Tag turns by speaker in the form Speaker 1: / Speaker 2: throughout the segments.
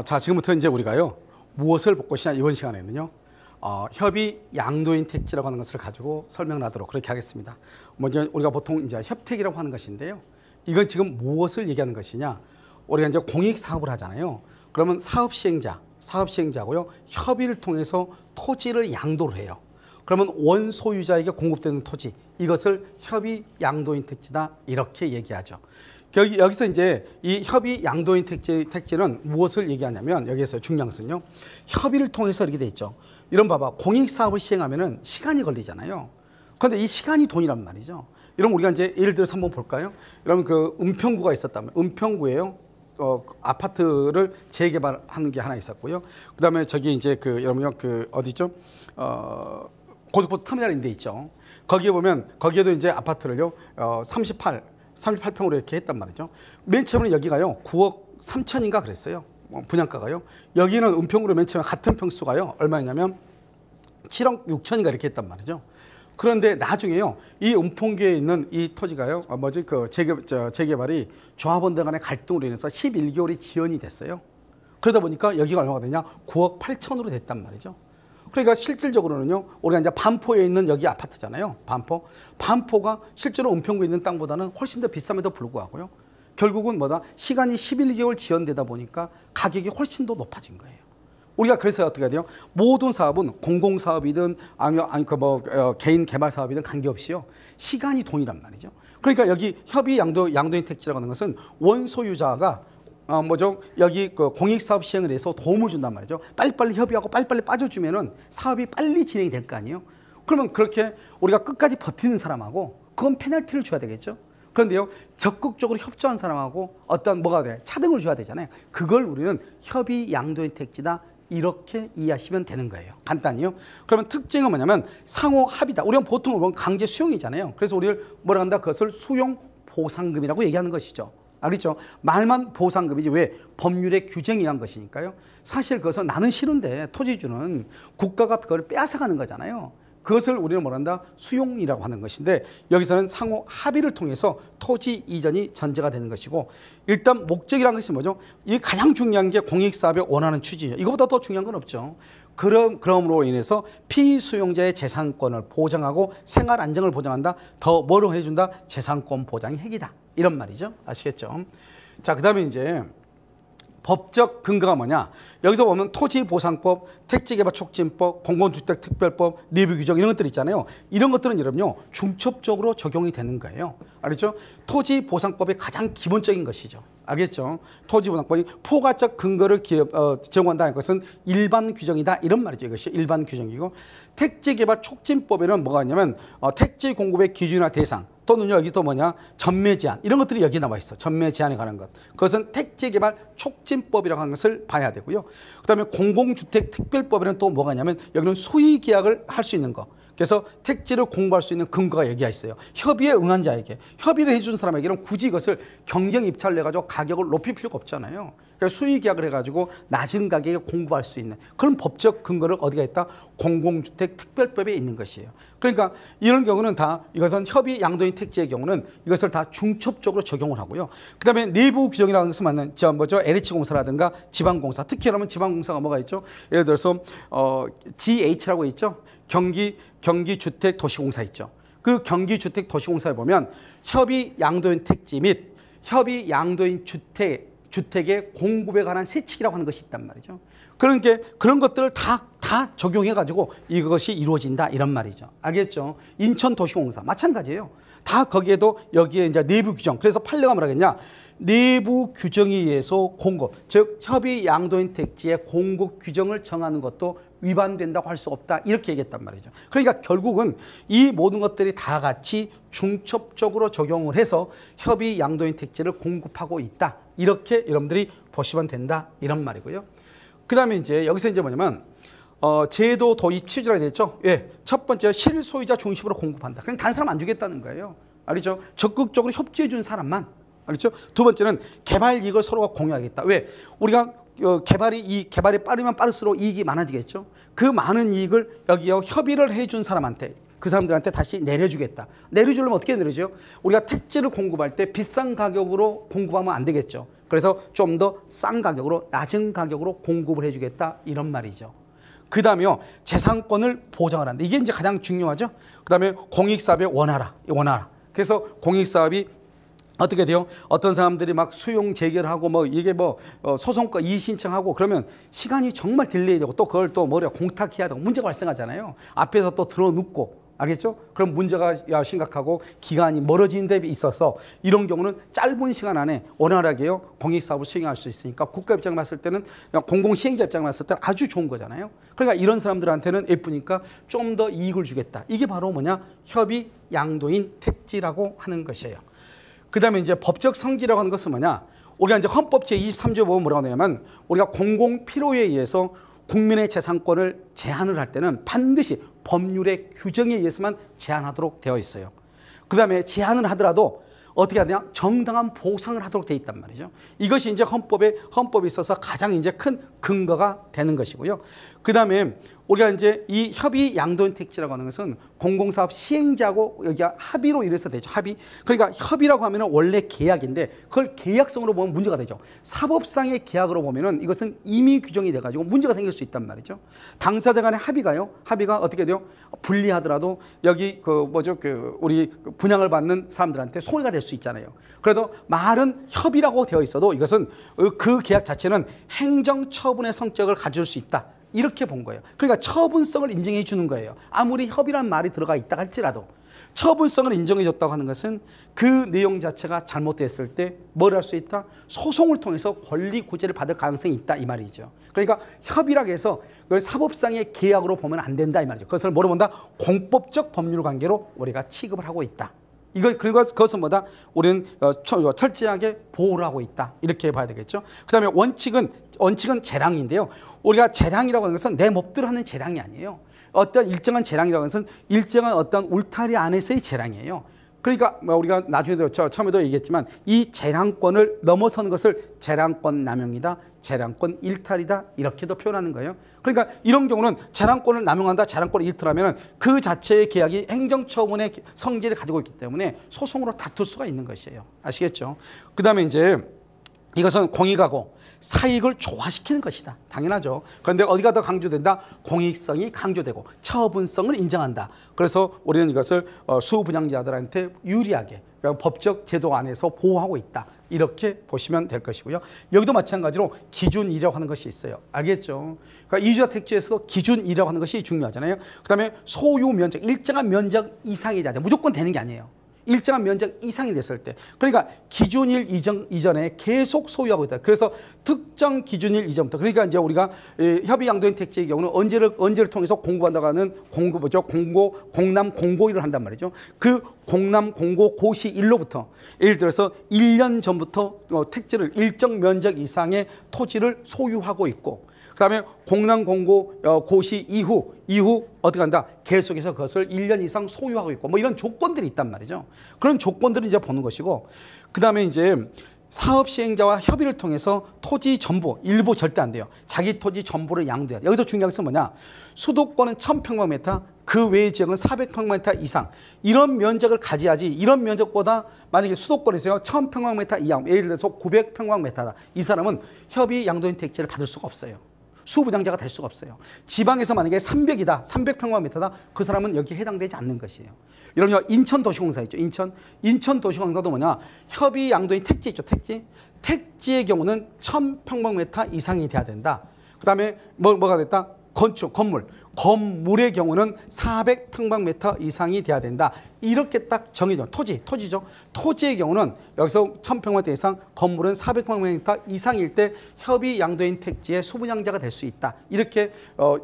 Speaker 1: 자, 지금부터 이제 우리가요, 무엇을 볼 것이냐, 이번 시간에는요, 협의 양도인 택지라고 하는 것을 가지고 설명을 하도록 그렇게 하겠습니다. 먼저 우리가 보통 이제 협택이라고 하는 것인데요. 이건 지금 무엇을 얘기하는 것이냐? 우리가 이제 공익 사업을 하잖아요. 그러면 사업 시행자고요, 협의를 통해서 토지를 양도를 해요. 그러면 원소유자에게 공급되는 토지, 이것을 협의 양도인 택지다, 이렇게 얘기하죠. 여기서 이제 이 협의 양도인 택지는 무엇을 얘기하냐면, 여기에서 중요한 것은요, 협의를 통해서 이렇게 돼 있죠. 이런 봐봐, 공익 사업을 시행하면은 시간이 걸리잖아요. 그런데 이 시간이 돈이란 말이죠. 이런 우리가 이제 예를 들어서 한번 볼까요? 여러분, 그 은평구가 있었다면, 은평구에요, 아파트를 재개발하는 게 하나 있었고요. 그다음에 저기 이제 여러분요, 어디죠? 고속버스 터미널인 데 있죠. 거기에 보면, 거기에도 이제 아파트를요, 38평으로 이렇게 했단 말이죠. 맨 처음에 여기가요, 9억 3천인가 그랬어요. 분양가가요. 여기는 은평구로 맨 처음에 같은 평수가요, 얼마였냐면 7억 6천인가 이렇게 했단 말이죠. 그런데 나중에요, 이 은평구에 있는 이 토지가요, 재개발이 조합원들 간의 갈등으로 인해서 11개월이 지연이 됐어요. 그러다 보니까 여기가 얼마가 되냐? 9억 8천으로 됐단 말이죠. 그러니까 실질적으로는요, 우리가 이제 반포에 있는 여기 아파트잖아요. 반포가 실제로 은평구에 있는 땅보다는 훨씬 더 비쌈에도 불구하고요, 결국은 뭐다? 시간이 11개월 지연되다 보니까 가격이 훨씬 더 높아진 거예요. 우리가 그래서 어떻게 해야 돼요? 모든 사업은 공공사업이든 개인 개발 사업이든 관계없이요, 시간이 돈이란 말이죠. 그러니까 여기 협의 양도인 택지라고 하는 것은 원소유자가 여기 공익사업 시행을 해서 도움을 준단 말이죠. 빨리빨리 협의하고 빨리빨리 빠져주면은 사업이 빨리 진행이 될 거 아니에요. 그러면 그렇게 우리가 끝까지 버티는 사람하고 그건 페널티를 줘야 되겠죠. 그런데요, 적극적으로 협조한 사람하고 뭐가 돼? 차등을 줘야 되잖아요. 그걸 우리는 협의 양도인 택지다, 이렇게 이해하시면 되는 거예요. 간단히요. 그러면 특징은 뭐냐면 상호 합의다. 우리가 보통 보면 강제 수용이잖아요. 그래서 우리를 뭐라 한다? 그것을 수용 보상금이라고 얘기하는 것이죠. 알겠죠? 말만 보상금이지, 왜? 법률의 규정에 의한 것이니까요. 사실 그것은 나는 싫은데 토지주는 국가가 그걸 빼앗아가는 거잖아요. 그것을 우리는 뭐라 한다? 수용이라고 하는 것인데, 여기서는 상호 합의를 통해서 토지 이전이 전제가 되는 것이고, 일단 목적이라는 것이 뭐죠? 이게 가장 중요한 게 공익사업의 원하는 취지예요. 이거보다 더 중요한 건 없죠. 그럼으로 인해서 피수용자의 재산권을 보장하고 생활 안정을 보장한다. 더 뭐로 해준다? 재산권 보장이 핵이다, 이런 말이죠. 아시겠죠? 자, 그 다음에 이제 법적 근거가 뭐냐? 여기서 보면 토지보상법, 택지개발촉진법, 공공주택특별법, 내부규정, 이런 것들 있잖아요. 이런 것들은 여러분요, 중첩적으로 적용이 되는 거예요. 알겠죠? 토지보상법의 가장 기본적인 것이죠. 알겠죠? 토지보상법이 포괄적 근거를 제공한다는 것은 일반 규정이다, 이런 말이죠. 이것이 일반 규정이고, 택지개발촉진법에는 뭐가 있냐면 택지 공급의 기준이나 대상, 또는 여기서 뭐냐? 전매 제한, 이런 것들이 여기 나와 있어. 전매 제한에 관한 것. 그것은 택지개발 촉진법이라고 하는 것을 봐야 되고요. 그다음에 공공주택 특별법에는 또 뭐가 있냐면 여기는 수의 계약을 할 수 있는 거. 그래서 택지를 공부할 수 있는 근거가 여기가 있어요. 협의에 응한 자에게, 협의를 해준 사람에게는 굳이 이것을 경쟁 입찰을 해가지고 가격을 높일 필요가 없잖아요. 그래서 수의 계약을 해가지고 낮은 가격에 공부할 수 있는 그런 법적 근거를 어디가 있다? 공공주택 특별법에 있는 것이에요. 그러니까 이런 경우는 다, 이것은 협의 양도인 택지의 경우는 이것을 다 중첩적으로 적용을 하고요. 그다음에 내부 규정이라는 것은 맞는 LH공사라든가 지방공사, 특히 여러분 지방공사가 뭐가 있죠? 예를 들어서 GH라고 있죠. 경기주택도시공사 있죠. 그 경기주택도시공사에 보면 협의 양도인 택지 및 협의 양도인 주택의 공급에 관한 세칙이라고 하는 것이 있단 말이죠. 그러니까 그런 것들을 다 적용해가지고 이것이 이루어진다, 이런 말이죠. 알겠죠? 인천도시공사 마찬가지예요. 다 거기에도 여기에 이제 내부 규정. 그래서 판례가 뭐라 그랬냐? 내부 규정에 의해서 공급, 즉 협의 양도인 택지의 공급 규정을 정하는 것도 위반된다고 할 수 없다, 이렇게 얘기했단 말이죠. 그러니까 결국은 이 모든 것들이 다 같이 중첩적으로 적용을 해서 협의 양도인 택지를 공급하고 있다, 이렇게 여러분들이 보시면 된다, 이런 말이고요. 그 다음에 이제 여기서 이제 뭐냐면 제도 도입 취지라고 되어 있죠. 예, 첫 번째 실소유자 중심으로 공급한다. 그냥 다른 사람 안 주겠다는 거예요. 알겠죠? 적극적으로 협조해 준 사람만. 알겠죠? 두 번째는 개발 이익을 서로가 공유하겠다. 왜? 우리가 개발이 빠르면 빠를수록 이익이 많아지겠죠. 그 많은 이익을 여기에 협의를 해준 사람한테, 그 사람들한테 다시 내려주겠다. 내려주려면 어떻게 내려줘요? 우리가 택지를 공급할 때 비싼 가격으로 공급하면 안 되겠죠. 그래서 좀 더 싼 가격으로, 낮은 가격으로 공급을 해주겠다 이런 말이죠. 그 다음에요, 재산권을 보장을 한다. 이게 이제 가장 중요하죠. 그 다음에 공익사업의 원활화. 그래서 공익사업이 어떻게 돼요? 어떤 사람들이 막 수용 재개를 하고 뭐 이게 뭐 소송과 이의 신청하고 그러면 시간이 정말 딜레이 되고 또 그걸 또 뭐래 공탁해야 되고 문제가 발생하잖아요. 앞에서 또 들어눕고, 알겠죠? 그럼 문제가 심각하고 기간이 멀어지는 데 있어서 이런 경우는 짧은 시간 안에 원활하게요 공익사업을 수행할 수 있으니까 국가 입장에 봤을 때는, 공공시행자 입장에 봤을 때는 아주 좋은 거잖아요. 그러니까 이런 사람들한테는 예쁘니까 좀 더 이익을 주겠다. 이게 바로 뭐냐? 협의 양도인 택지라고 하는 것이에요. 그 다음에 이제 법적 성질이라고 하는 것은 뭐냐? 우리가 이제 헌법 제23조에 보면 뭐라고 하냐면, 우리가 공공 필요에 의해서 국민의 재산권을 제한을 할 때는 반드시 법률의 규정에 의해서만 제한하도록 되어 있어요. 그 다음에 제한을 하더라도 어떻게 하냐? 정당한 보상을 하도록 되어 있단 말이죠. 이것이 이제 헌법에 있어서 가장 이제 큰 근거가 되는 것이고요. 그 다음에 우리가 이제 이 협의 양도인 택지라고 하는 것은 공공사업 시행자하고 여기가 합의로 이래서 되죠. 합의. 그러니까 협의라고 하면은 원래 계약인데 그걸 계약성으로 보면 문제가 되죠. 사법상의 계약으로 보면은 이것은 임의 규정이 돼가지고 문제가 생길 수 있단 말이죠. 당사자 간의 합의가 어떻게 돼요? 불리하더라도 여기 우리 분양을 받는 사람들한테 손해가 될 수 있잖아요. 그래도 말은 협의라고 되어 있어도 이것은 그 계약 자체는 행정처분의 성격을 가질 수 있다. 이렇게 본 거예요. 그러니까 처분성을 인정해 주는 거예요. 아무리 협의란 말이 들어가 있다 할지라도 처분성을 인정해 줬다고 하는 것은 그 내용 자체가 잘못됐을 때 뭘 할 수 있다? 소송을 통해서 권리 구제를 받을 가능성이 있다 이 말이죠. 그러니까 협의라고 해서 그걸 사법상의 계약으로 보면 안 된다 이 말이죠. 그것을 뭐로 본다? 공법적 법률 관계로 우리가 취급을 하고 있다. 그리고 그것은 뭐다? 우리는 철저하게 보호를 하고 있다. 이렇게 봐야 되겠죠. 그 다음에 원칙은 재량인데요. 우리가 재량이라고 하는 것은 내 몫대로 하는 재량이 아니에요. 어떤 일정한 재량이라고 하는 것은 일정한 어떤 울타리 안에서의 재량이에요. 그러니까 우리가 나중에도 처음에도 얘기했지만 이 재량권을 넘어서는 것을 재량권 남용이다, 재량권 일탈이다 이렇게도 표현하는 거예요. 그러니까 이런 경우는 재량권을 남용한다, 재량권을 일탈하면 그 자체의 계약이 행정처분의 성질을 가지고 있기 때문에 소송으로 다툴 수가 있는 것이에요. 아시겠죠? 그 다음에 이제 이것은 공익하고 사익을 조화시키는 것이다. 당연하죠. 그런데 어디가 더 강조된다? 공익성이 강조되고 처분성을 인정한다. 그래서 우리는 이것을 수분양자들한테 유리하게 법적 제도 안에서 보호하고 있다. 이렇게 보시면 될 것이고요. 여기도 마찬가지로 기준이라고 하는 것이 있어요. 알겠죠? 그러니까 이주자 택지에서도 기준이라고 하는 것이 중요하잖아요. 그 다음에 소유 면적, 일정한 면적 이상이 돼야 돼. 무조건 되는 게 아니에요. 일정한 면적 이상이 됐을 때, 그러니까 기준일 이전에 계속 소유하고 있다. 그래서 특정 기준일 이전부터, 그러니까 이제 우리가 협의 양도인 택지의 경우는 언제를 통해서 공고한다고 하는 공남 공고일을 한단 말이죠. 그 공남 공고 고시일로부터 예를 들어서 1년 전부터 택지를 일정 면적 이상의 토지를 소유하고 있고, 그 다음에 공남 공고 고시 이후 어떻게 한다? 계속해서 그것을 1년 이상 소유하고 있고 뭐 이런 조건들이 있단 말이죠. 그런 조건들을 이제 보는 것이고, 그 다음에 이제 사업 시행자와 협의를 통해서 토지 전부, 일부 절대 안 돼요. 자기 토지 전부를 양도해야 돼. 여기서 중요한 것은 뭐냐? 수도권은 1000평방미터, 그 외의 지역은 400평방미터 이상. 이런 면적을 가져야지. 이런 면적보다 만약에 수도권에서요 1000평방미터 이하, 예를 들어서 900평방미터다. 이 사람은 협의 양도인 택지를 받을 수가 없어요. 수부장자가 될 수가 없어요. 지방에서 만약에 300이다, 300평방미터다, 그 사람은 여기에 해당되지 않는 것이에요. 여러분, 인천도시공사 있죠. 인천도시공사도 뭐냐? 협의 양도인 택지 있죠. 택지의 경우는 1000평방미터 이상이 돼야 된다. 그 다음에 뭐가 됐다? 건물의 경우는 400평방미터 이상이 돼야 된다. 이렇게 딱 정해져. 토지죠. 토지의 경우는 여기서 1000평방미터 이상, 건물은 400평방미터 이상일 때 협의 양도인 택지의 소분양자가 될 수 있다. 이렇게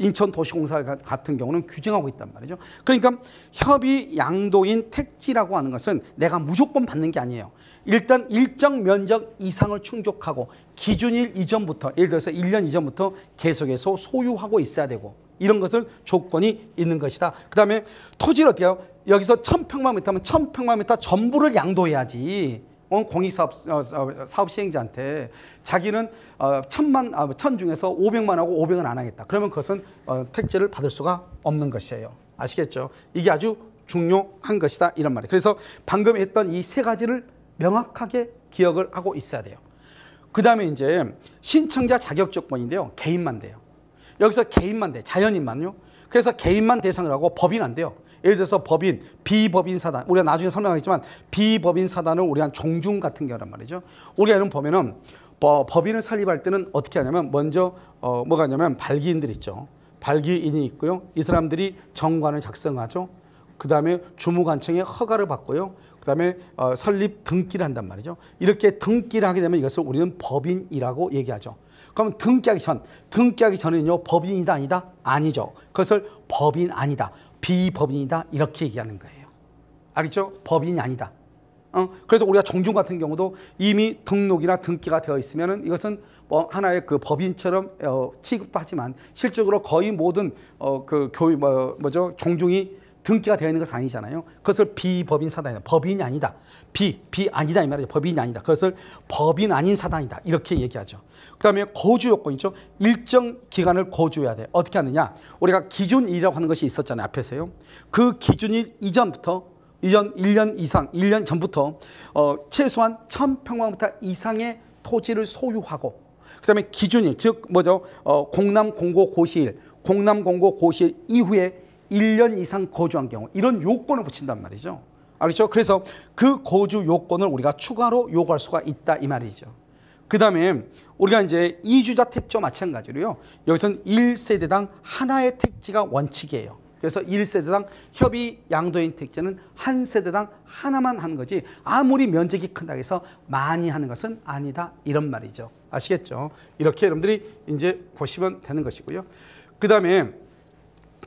Speaker 1: 인천도시공사 같은 경우는 규정하고 있단 말이죠. 그러니까 협의 양도인 택지라고 하는 것은 내가 무조건 받는 게 아니에요. 일단 일정 면적 이상을 충족하고 기준일 이전부터, 예를 들어서 1년 이전부터 계속해서 소유하고 있어야 되고, 이런 것을 조건이 있는 것이다. 그 다음에 토지를 어떻게 해요? 여기서 1000평방미터면 1000평방미터 전부를 양도해야지. 공익사업 시행자한테 자기는 1000 중에서 500만 하고 500은 안 하겠다. 그러면 그것은 택지를 받을 수가 없는 것이에요. 아시겠죠? 이게 아주 중요한 것이다. 이런 말이에요. 그래서 방금 했던 이 세 가지를 명확하게 기억을 하고 있어야 돼요. 그 다음에 이제 신청자 자격 조건인데요. 개인만 돼요. 여기서 개인만 돼. 자연인만요. 그래서 개인만 대상을 하고 법인 안 돼요. 예를 들어서 법인, 비법인 사단. 우리가 나중에 설명하겠지만 비법인 사단은 우리가 종중 같은 경우란 말이죠. 우리가 이런 보면은 법인을 설립할 때는 어떻게 하냐면 먼저 뭐가 하냐면 발기인들 있죠. 발기인이 있고요. 이 사람들이 정관을 작성하죠. 그 다음에 주무관청의 허가를 받고요. 그 다음에 설립 등기를 한단 말이죠. 이렇게 등기를 하게 되면 이것을 우리는 법인이라고 얘기하죠. 그럼 등기하기 전에는요, 법인이다 아니다? 아니죠. 그것을 법인 아니다, 비법인이다 이렇게 얘기하는 거예요. 알겠죠? 법인이 아니다. 그래서 우리가 종중 같은 경우도 이미 등록이나 등기가 되어 있으면은 이것은 뭐 하나의 그 법인처럼 취급도 하지만 실적으로 거의 모든 그 종중이 등기가 되어 있는 것은 아니잖아요. 그것을 비법인 사단이다. 법인이 아니다. 비 아니다 이 말이죠. 법인이 아니다. 그것을 법인 아닌 사단이다. 이렇게 얘기하죠. 그 다음에 거주 요건이죠. 일정 기간을 거주해야 돼. 어떻게 하느냐. 우리가 기준일이라고 하는 것이 있었잖아요. 앞에서요. 그 기준일 이전부터 1년 전부터 최소한 1000평방미터 이상의 토지를 소유하고 그 다음에 기준일, 즉 공남공고 고시일 이후에 1년 이상 거주한 경우 이런 요건을 붙인단 말이죠. 알겠죠? 그래서 그 거주 요건을 우리가 추가로 요구할 수가 있다 이 말이죠. 그 다음에 우리가 이제 이주자 택지와 마찬가지로요. 여기서는 1세대당 하나의 택지가 원칙이에요. 그래서 1세대당 협의 양도인 택지는 한 세대당 하나만 하는 거지 아무리 면적이 큰다고 해서 많이 하는 것은 아니다 이런 말이죠. 아시겠죠? 이렇게 여러분들이 이제 보시면 되는 것이고요. 그 다음에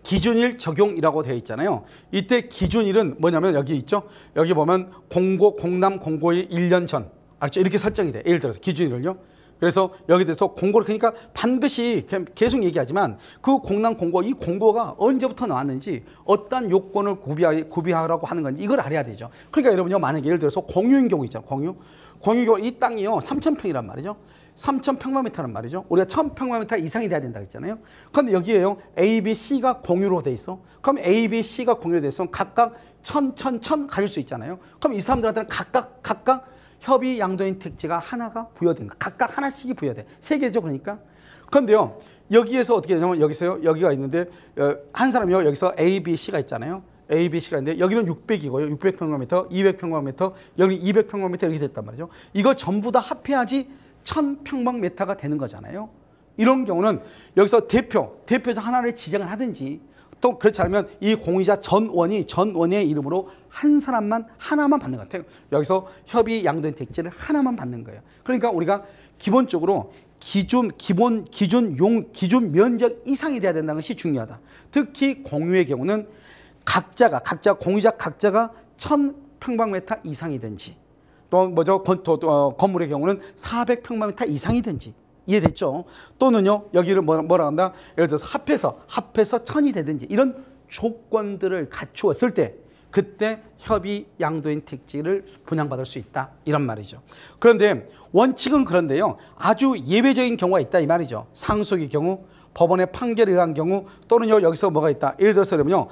Speaker 1: 기준일 적용이라고 되어 있잖아요. 이때 기준일은 뭐냐면 여기 있죠. 여기 보면 공남 공고일 1년 전. 알죠? 이렇게 설정이 돼. 예를 들어서 기준일을요. 그래서 여기 대해서 공고를 그러니까 반드시 계속 얘기하지만 그 공남 공고 이 공고가 언제부터 나왔는지 어떤 요건을 구비하라고 하는 건지 이걸 알아야 되죠. 그러니까 여러분요 만약에 예를 들어서 공유인 경우 있잖아요. 공유 경우 이 땅이요 3000평이란 말이죠. 3000평방미터란 말이죠. 우리가 1000평방미터 이상이 돼야 된다고 했잖아요. 그런데 여기에요 A, B, C가 공유로 돼 있어. 그럼 A, B, C가 공유로 돼 있으면 각각 1000 가질 수 있잖아요. 그럼 이 사람들한테는 각각 협의 양도인 택지가 하나가 부여된 거. 각각 하나씩이 부여돼. 세 개죠, 그러니까. 그런데요, 여기에서 어떻게 되냐면 여기가 있는데 한 사람이요 여기서 A, B, C가 있잖아요. A, B, C가 있는데 여기는 600이고요. 600평방미터, 200평방미터, 여기 200평방미터 이렇게 됐단 말이죠. 이거 전부 다 합해야지 1000평방미터가 되는 거잖아요. 이런 경우는 여기서 대표자 하나를 지정을 하든지 또 그렇지 않으면 이 공유자 전원의 이름으로 하나만 받는 것 같아요. 여기서 협의 양도인 택지를 하나만 받는 거예요. 그러니까 우리가 기본적으로 기준 면적 이상이 돼야 된다는 것이 중요하다. 특히 공유의 경우는 공유자 각자가 1000평방미터 이상이든지 또 건물의 경우는 400평방미터 이상이든지 이해됐죠? 또는요 여기를 뭐라 한다? 예를 들어서 합해서 1000이 되든지 이런 조건들을 갖추었을 때 그때 협의 양도인 택지를 분양받을 수 있다 이런 말이죠. 그런데 원칙은 그런데요 아주 예외적인 경우가 있다 이 말이죠. 상속의 경우, 법원의 판결에 의한 경우 또는요 여기서 뭐가 있다. 예를 들어서 그러면요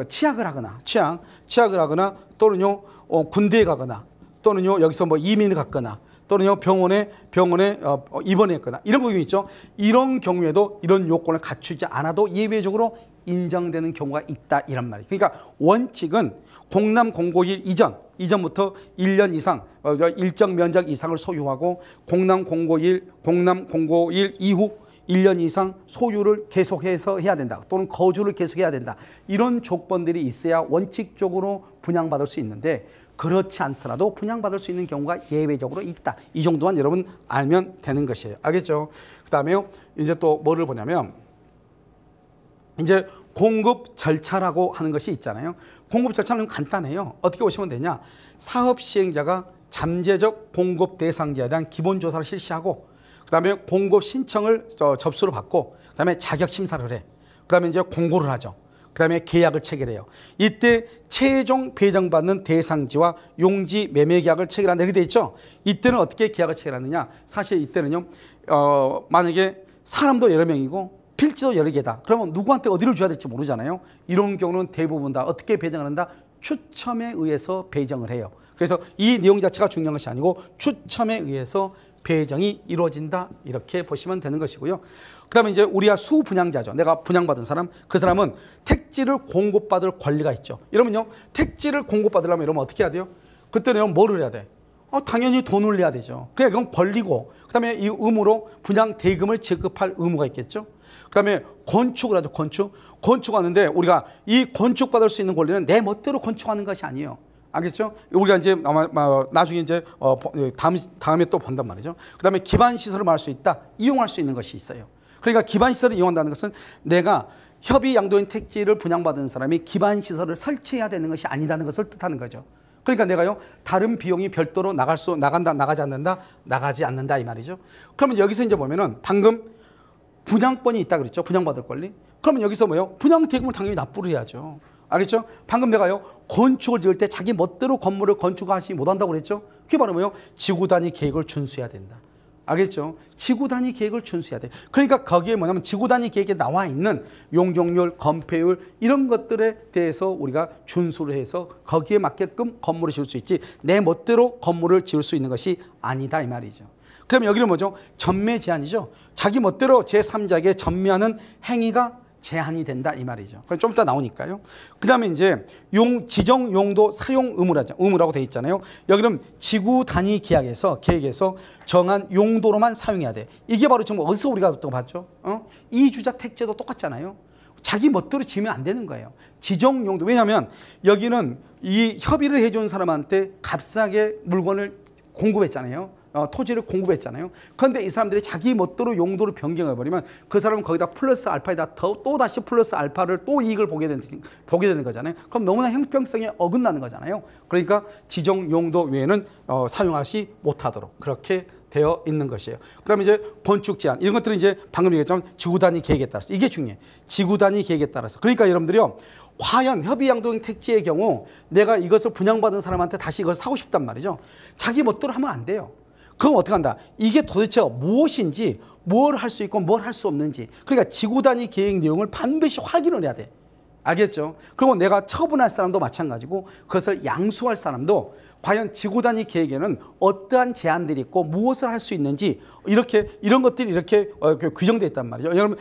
Speaker 1: 취약을 하거나 또는요 군대에 가거나 또는요 여기서 이민을 갔거나 또는요 병원에 입원했거나 이런 경우 있죠. 이런 경우에도 이런 요건을 갖추지 않아도 예외적으로 인정되는 경우가 있다 이란 말이에요. 그러니까 원칙은 공남 공고일 이전부터 1년 이상 일정 면적 이상을 소유하고 공남 공고일 이후 1년 이상 소유를 계속해서 해야 된다. 또는 거주를 계속해야 된다. 이런 조건들이 있어야 원칙적으로 분양받을 수 있는데 그렇지 않더라도 분양받을 수 있는 경우가 예외적으로 있다. 이 정도만 여러분 알면 되는 것이에요. 알겠죠? 그 다음에요. 이제 또 뭐를 보냐면 이제 공급 절차라고 하는 것이 있잖아요. 공급 절차는 간단해요. 어떻게 보시면 되냐. 사업 시행자가 잠재적 공급 대상자에 대한 기본 조사를 실시하고 그 다음에 공급 신청을 접수를 받고 그 다음에 자격 심사를 해. 그 다음에 이제 공고를 하죠. 그 다음에 계약을 체결해요. 이때 최종 배정받는 대상지와 용지 매매 계약을 체결한다 이렇게 돼 있죠. 이때는 어떻게 계약을 체결하느냐. 사실 이때는요 만약에 사람도 여러 명이고 필지도 여러 개다. 그러면 누구한테 어디를 줘야 될지 모르잖아요. 이런 경우는 대부분 다 어떻게 배정을 한다? 추첨에 의해서 배정을 해요. 그래서 이 내용 자체가 중요한 것이 아니고 추첨에 의해서 배정이 이루어진다 이렇게 보시면 되는 것이고요. 그다음에 이제 우리가 수분양자죠. 내가 분양받은 사람, 그 사람은 택지를 공급받을 권리가 있죠. 이러면요, 택지를 공급받으려면 이러면 어떻게 해야 돼요? 그때는 뭐를 해야 돼? 당연히 돈을 내야 되죠. 그냥 이건 권리고, 그다음에 이 의무로 분양 대금을 지급할 의무가 있겠죠. 그다음에 건축을 하죠. 건축하는데 우리가 이 건축받을 수 있는 권리는 내 멋대로 건축하는 것이 아니에요. 알겠죠? 우리가 이제 아마 나중에 이제 다음에 또 본단 말이죠. 그다음에 기반 시설을 말할 수 있다, 이용할 수 있는 것이 있어요. 그러니까 기반 시설을 이용한다는 것은 내가 협의 양도인 택지를 분양받은 사람이 기반 시설을 설치해야 되는 것이 아니라는 것을 뜻하는 거죠. 그러니까 내가요, 다른 비용이 별도로 나가지 않는다 이 말이죠. 그러면 여기서 이제 보면은 방금 분양권이 있다 그랬죠. 분양받을 권리. 그러면 여기서 뭐요? 분양 대금을 당연히 납부를 해야죠. 알겠죠? 방금 내가요, 건축을 지을 때 자기 멋대로 건물을 건축하지 못한다고 그랬죠? 그게 바로 뭐요? 지구 단위 계획을 준수해야 된다. 알겠죠? 지구 단위 계획을 준수해야 돼. 그러니까 거기에 뭐냐면 지구 단위 계획에 나와 있는 용적률, 건폐율 이런 것들에 대해서 우리가 준수를 해서 거기에 맞게끔 건물을 지을 수 있지, 내 멋대로 건물을 지을 수 있는 것이 아니다 이 말이죠. 그럼 여기는 뭐죠? 전매 제한이죠. 자기 멋대로 제3자에게 전매하는 행위가 제한이 된다 이 말이죠. 그럼 좀 이따 나오니까요. 그 다음에 이제 지정 용도 사용 의무라고 되어 있잖아요. 여기는 지구 단위 계획에서 정한 용도로만 사용해야 돼. 이게 바로 지금 어디서 우리가 또 봤죠? 이주작 택지도 똑같잖아요. 자기 멋대로 지으면 안 되는 거예요. 지정 용도. 왜냐하면 여기는 이 협의를 해준 사람한테 값싸게 물건을 공급했잖아요. 토지를 공급했잖아요. 그런데 이 사람들이 자기 멋대로 용도를 변경해버리면 그 사람은 거기다 플러스 알파에다 또 다시 플러스 알파를 또 이익을 보게 되는 거잖아요. 그럼 너무나 형평성에 어긋나는 거잖아요. 그러니까 지정 용도 외에는 사용하지 못하도록 그렇게 되어 있는 것이에요. 그 다음에 이제 건축 제한, 이런 것들은 이제 방금 얘기했지만 지구 단위 계획에 따라서, 이게 중요해. 지구 단위 계획에 따라서. 그러니까 여러분들이요, 과연 협의 양도인 택지의 경우 내가 이것을 분양받은 사람한테 다시 이걸 사고 싶단 말이죠. 자기 멋대로 하면 안 돼요. 그럼 어떻게 한다? 이게 도대체 무엇인지, 뭘 할 수 있고 뭘 할 수 없는지, 그러니까 지구 단위 계획 내용을 반드시 확인을 해야 돼. 알겠죠? 그러면 내가 처분할 사람도 마찬가지고 그것을 양수할 사람도 과연 지구 단위 계획에는 어떠한 제한들이 있고 무엇을 할 수 있는지, 이런 것들이 이렇게 규정되어 있단 말이죠. 여러분,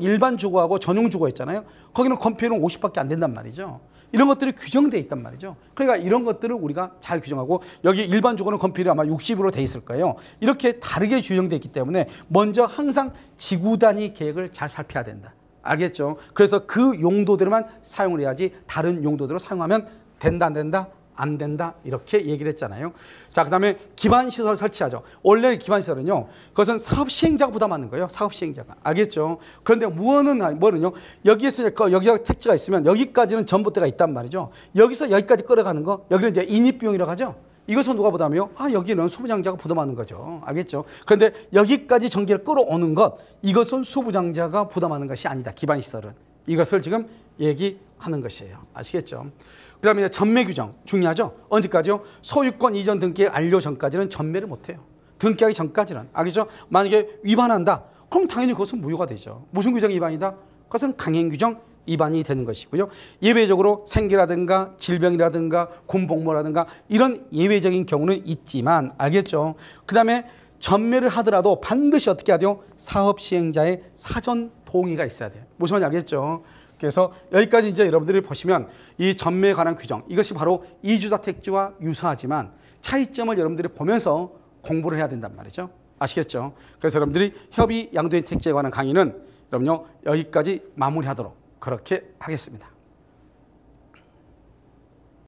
Speaker 1: 일반 주거하고 전용 주거 있잖아요. 거기는 건폐율은 50밖에 안 된단 말이죠. 이런 것들이 규정되어 있단 말이죠. 그러니까 이런 것들을 우리가 잘 규정하고, 여기 일반 주거는 건폐율이 아마 60으로 돼 있을 거예요. 이렇게 다르게 규정되어 있기 때문에 먼저 항상 지구 단위 계획을 잘 살펴야 된다. 알겠죠? 그래서 그 용도대로만 사용을 해야지 다른 용도대로 사용하면 된다, 안 된다? 안 된다, 이렇게 얘기를 했잖아요. 자, 그 다음에 기반시설 설치하죠. 원래 기반시설은요, 그것은 사업 시행자가 부담하는 거예요. 사업 시행자가. 알겠죠? 그런데 뭐는요, 여기에서 여기가 택지가 있으면 여기까지는 전봇대가 있단 말이죠. 여기서 여기까지 끌어가는 거, 여기는 이제 인입비용이라고 하죠. 이것은 누가 부담해요? 여기는 수부장자가 부담하는 거죠. 알겠죠? 그런데 여기까지 전기를 끌어오는 것, 이것은 수부장자가 부담하는 것이 아니다. 기반시설은. 이것을 지금 얘기하는 것이에요. 아시겠죠? 그 다음에 전매 규정 중요하죠. 언제까지요? 소유권 이전 등기획 완료 전까지는 전매를 못해요. 등기하기 전까지는. 알겠죠? 만약에 위반한다, 그럼 당연히 그것은 무효가 되죠. 무슨 규정 위반이다? 그것은 강행 규정 위반이 되는 것이고요. 예외적으로 생계라든가 질병이라든가 군복무라든가 이런 예외적인 경우는 있지만, 알겠죠? 그 다음에 전매를 하더라도 반드시 어떻게 해야 돼요? 사업 시행자의 사전 동의가 있어야 돼요. 무슨 말인지 알겠죠? 그래서 여기까지 이제 여러분들이 보시면 이 전매에 관한 규정, 이것이 바로 이주다택지와 유사하지만 차이점을 여러분들이 보면서 공부를 해야 된단 말이죠. 아시겠죠? 그래서 여러분들이 협의 양도인 택지에 관한 강의는 여러분요, 여기까지 마무리하도록 그렇게 하겠습니다.